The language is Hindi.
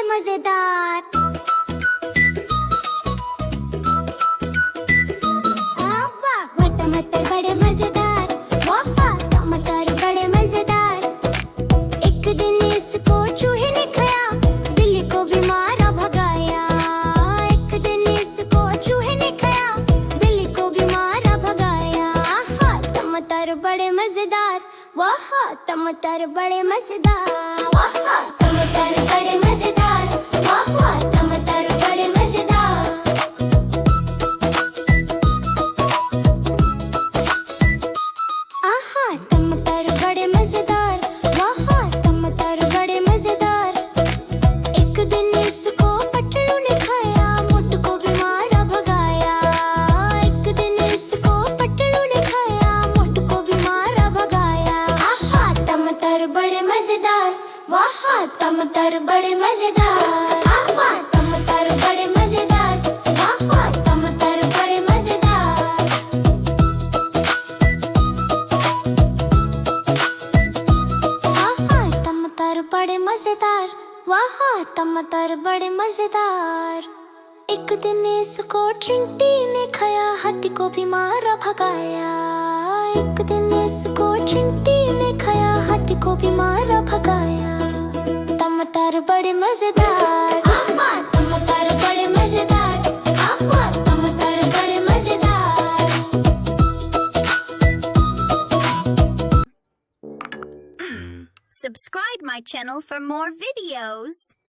मजेदार। टमाटर बड़े मजेदार, टमाटर बड़े मजेदार। एक दिन इसको चूहे ने खाया, बिल्ली को भी मारा भगाया। एक दिन इसको चूहे ने खाया, बिल्ली को भी मारा भगाया। टमाटर बड़े मजेदार, वाह टमाटर बड़े मजेदार, वाह टमाटर बड़े मजेदार, वाह टमाटर बड़े मजेदार। टमाटर बड़े मजेदार, वाह टमाटर बड़े मजेदार। एक दिन इसको पटलू ने खाया, मोटू को भी मारा भगाया। एक दिन इसको पटलू ने खाया, मोटू को भी मारा भगाया। टमाटर बड़े मजेदार, वाह टमाटर बड़े मजेदार, टमाटर बड़े मजेदार, वाह टमाटर बड़े मजेदार। टमाटर बड़े मजेदार, वाह टमाटर बड़े मजेदार। एक दिन इसको चिंटी ने खाया, हाथी को भी मारा भगाया। एक दिन इसको चिंटी ने खाया, हाथी को भी मारा भगाया। टमाटर बड़े मजेदार, टमाटर बड़े मजेदार, टमाटर बड़े मजेदार। Subscribe my channel for more videos.